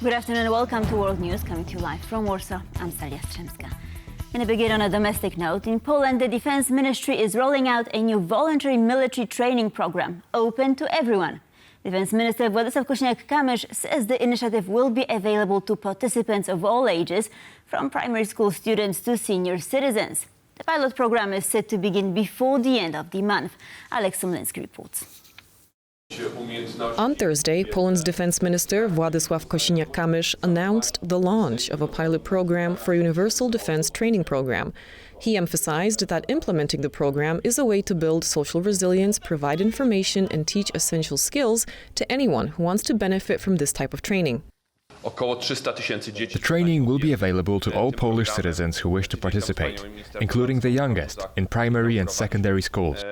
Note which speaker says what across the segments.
Speaker 1: Good afternoon and welcome to World News, coming to you live from Warsaw. I'm Stalia Strzemska. And to begin on a domestic note, in Poland, the Defense Ministry is rolling out a new voluntary military training program, open to everyone. Defense Minister Władysław Kosiniak-Kamysz says the initiative will be available to participants of all ages, from primary school students to senior citizens. The pilot program is set to begin before the end of the month. Sumlinsky reports.
Speaker 2: On Thursday, Poland's Defense Minister Władysław Kosiniak-Kamysz announced the launch of a pilot program for Universal Defense Training Program. He emphasized that implementing the program is a way to build social resilience, provide information, and teach essential skills to anyone who wants to benefit from this type of training.
Speaker 3: The training will be available to all Polish citizens who wish to participate, including the youngest, in primary and secondary schools.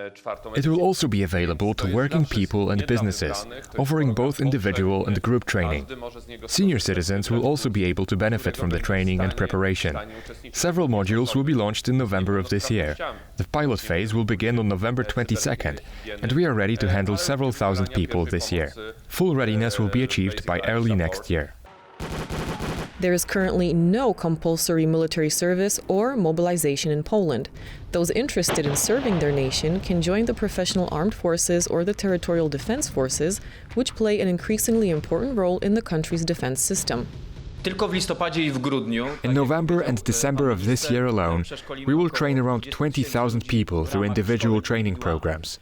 Speaker 3: It will also be available to working people and businesses, offering both individual and group training. Senior citizens will also be able to benefit from the training and preparation. Several modules will be launched in November of this year. The pilot phase will begin on November 22nd, and we are ready to handle several thousand people this year. Full readiness will be achieved by early next year.
Speaker 2: There is currently no compulsory military service or mobilization in Poland. Those interested in serving their nation can join the professional armed forces or the territorial defense forces, which play an increasingly important role in the country's defense system.
Speaker 3: In November and December of this year alone, we will train around 20,000 people through individual training programs.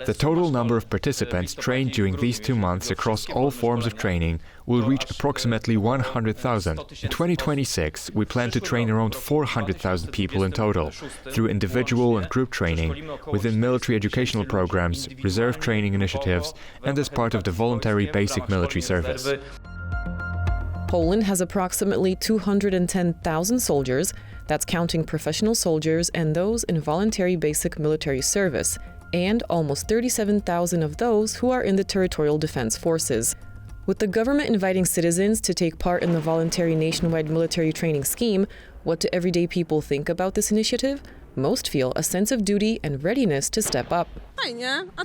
Speaker 3: The total number of participants trained during these 2 months across all forms of training will reach approximately 100,000. In 2026, we plan to train around 400,000 people in total through individual and group training, within military educational programs, reserve training initiatives, and as part of the voluntary basic military service.
Speaker 2: Poland has approximately 210,000 soldiers, that's counting professional soldiers and those in voluntary basic military service, and almost 37,000 of those who are in the territorial defense forces. With the government inviting citizens to take part in the voluntary nationwide military training scheme, what do everyday people think about this initiative? Most feel a sense of duty and readiness to step up.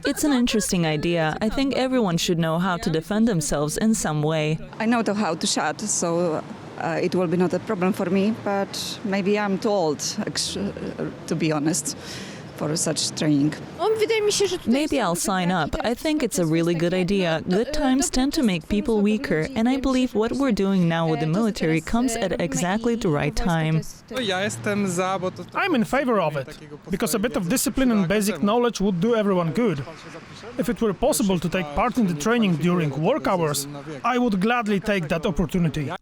Speaker 4: It's an interesting idea. I think everyone should know how to defend themselves in some way.
Speaker 5: I know how to shoot, so it will be not a problem for me, but maybe I'm too old, to be honest, for such training.
Speaker 4: Maybe I'll sign up. I think it's a really good idea. Good times tend to make people weaker, and I believe what we're doing now with the military comes at exactly the right time.
Speaker 6: I'm in favor of it, because a bit of discipline and basic knowledge would do everyone good. If it were possible to take part in the training during work hours, I would gladly take that opportunity.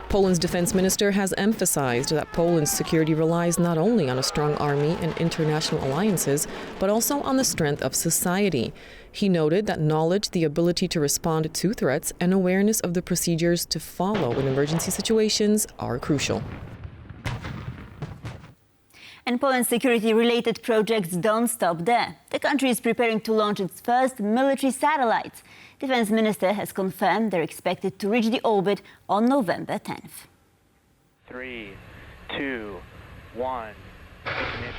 Speaker 2: Poland's defense minister has emphasized that Poland's security relies not only on a strong army and international alliances, but also on the strength of society. He noted that knowledge, the ability to respond to threats, and awareness of the procedures to follow in emergency situations are crucial.
Speaker 1: And Poland's security-related projects don't stop there. The country is preparing to launch its first military satellites. Defense Minister has confirmed they're expected to reach the orbit on November 10th.
Speaker 7: 3, 2, 1, ignition.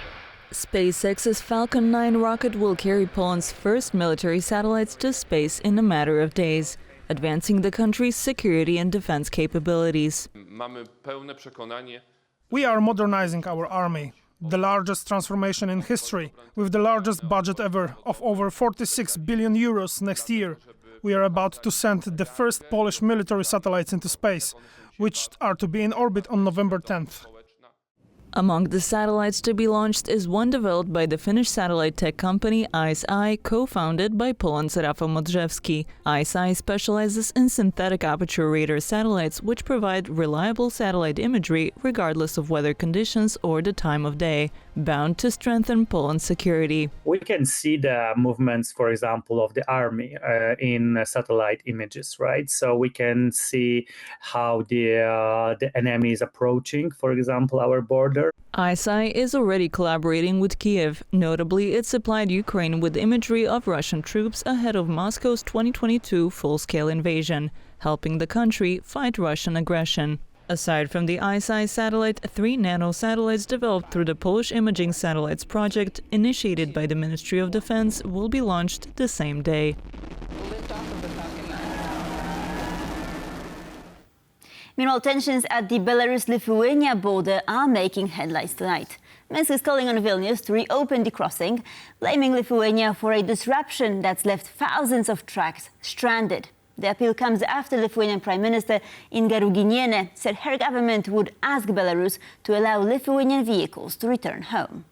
Speaker 4: SpaceX's Falcon 9 rocket will carry Poland's first military satellites to space in a matter of days, advancing the country's security and defense capabilities.
Speaker 6: We are modernizing our army. The largest transformation in history, with the largest budget ever of over 46 billion euros next year. We are about to send the first Polish military satellites into space, which are to be in orbit on November 10th.
Speaker 4: Among the satellites to be launched is one developed by the Finnish satellite tech company ICEYE, co-founded by Poland's Rafał Modrzewski. ICEYE specializes in synthetic aperture radar satellites, which provide reliable satellite imagery regardless of weather conditions or the time of day, bound to strengthen Poland's security.
Speaker 8: We can see the movements, for example, of the army in satellite images, right? So we can see how the enemy is approaching, for example, our border.
Speaker 4: ICEYE is already collaborating with Kiev. Notably, it supplied Ukraine with imagery of Russian troops ahead of Moscow's 2022 full-scale invasion, helping the country fight Russian aggression. Aside from the ICEYE satellite, 3 nano-satellites developed through the Polish Imaging Satellites project, initiated by the Ministry of Defense, will be launched the same day.
Speaker 1: Meanwhile, tensions at the Belarus-Lithuania border are making headlines tonight. Minsk is calling on Vilnius to reopen the crossing, blaming Lithuania for a disruption that's left thousands of trucks stranded. The appeal comes after Lithuanian Prime Minister Ingrida said her government would ask Belarus to allow Lithuanian vehicles to return home.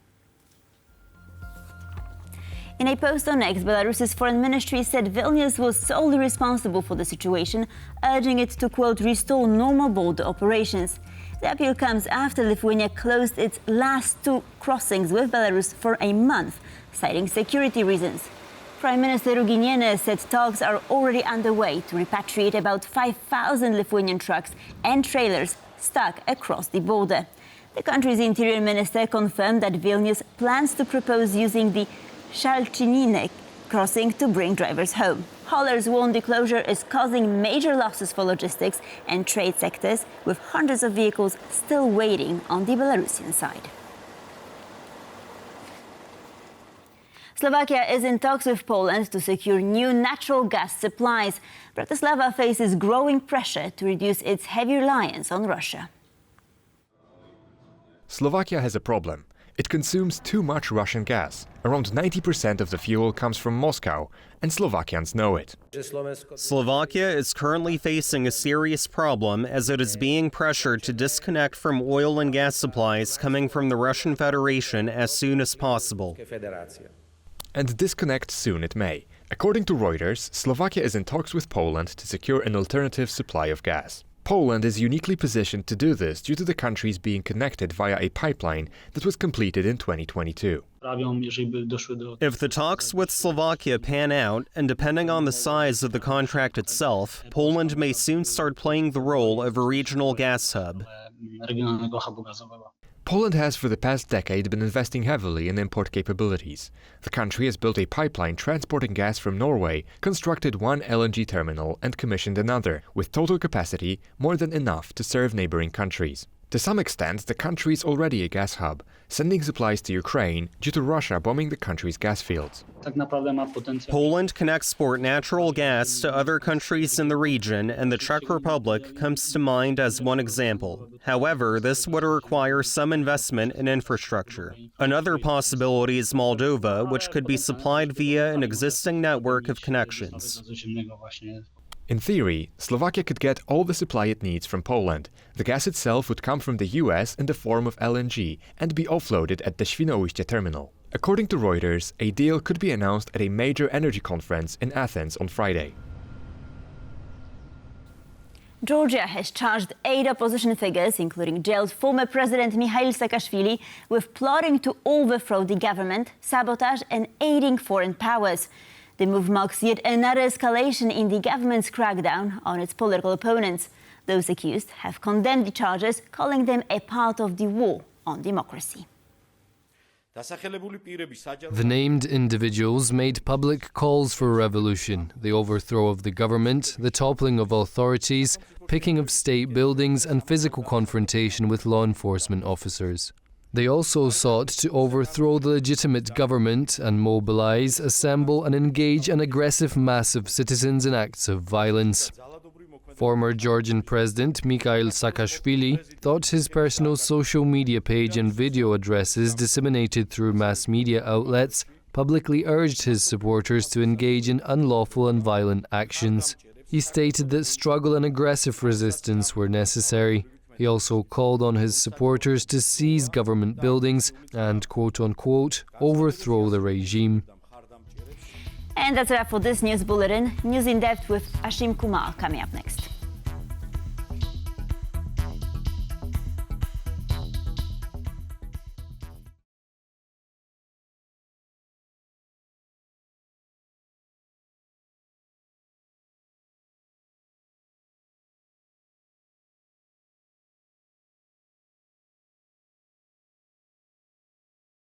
Speaker 1: In a post on X, Belarus's foreign ministry said Vilnius was solely responsible for the situation, urging it to, quote, restore normal border operations. The appeal comes after Lithuania closed its last two crossings with Belarus for a month, citing security reasons. Prime Minister Ruginiene said talks are already underway to repatriate about 5,000 Lithuanian trucks and trailers stuck across the border. The country's interior minister confirmed that Vilnius plans to propose using the Šimonytė crossing to bring drivers home. Haulers warn the closure is causing major losses for logistics and trade sectors, with hundreds of vehicles still waiting on the Belarusian side. Slovakia is in talks with Poland to secure new natural gas supplies. Bratislava faces growing pressure to reduce its heavy reliance on Russia.
Speaker 3: Slovakia has a problem. It consumes too much Russian gas. Around 90% of the fuel comes from Moscow, and Slovakians know it.
Speaker 9: Slovakia is currently facing a serious problem as it is being pressured to disconnect from oil and gas supplies coming from the Russian Federation as soon as possible.
Speaker 3: And disconnect soon it may. According to Reuters, Slovakia is in talks with Poland to secure an alternative supply of gas. Poland is uniquely positioned to do this due to the countries being connected via a pipeline that was completed in 2022.
Speaker 9: If the talks with Slovakia pan out, and depending on the size of the contract itself, Poland may soon start playing the role of a regional gas hub.
Speaker 3: Poland has for the past decade been investing heavily in import capabilities. The country has built a pipeline transporting gas from Norway, constructed one LNG terminal and commissioned another, with total capacity more than enough to serve neighboring countries. To some extent, the country is already a gas hub, sending supplies to Ukraine due to Russia bombing the country's gas fields.
Speaker 9: Poland can export natural gas to other countries in the region, and the Czech Republic comes to mind as one example. However, this would require some investment in infrastructure. Another possibility is Moldova, which could be supplied via an existing network of connections.
Speaker 3: In theory, Slovakia could get all the supply it needs from Poland. The gas itself would come from the US in the form of LNG and be offloaded at the Šimonytė terminal. According to Reuters, a deal could be announced at a major energy conference in Athens on Friday.
Speaker 1: Georgia has charged 8 opposition figures, including jailed former President Mikhail Saakashvili, with plotting to overthrow the government, sabotage and aiding foreign powers. The move marks yet another escalation in the government's crackdown on its political opponents. Those accused have condemned the charges, calling them a part of the war on democracy.
Speaker 10: The named individuals made public calls for revolution, the overthrow of the government, the toppling of authorities, picking of state buildings and physical confrontation with law enforcement officers. They also sought to overthrow the legitimate government and mobilize, assemble and engage an aggressive mass of citizens in acts of violence. Former Georgian President Mikhail Saakashvili thought his personal social media page and video addresses disseminated through mass media outlets publicly urged his supporters to engage in unlawful and violent actions. He stated that struggle and aggressive resistance were necessary. He also called on his supporters to seize government buildings and, quote-unquote, overthrow the regime.
Speaker 1: And that's a wrap for this news bulletin. News in depth with Ashim Kumar coming up next.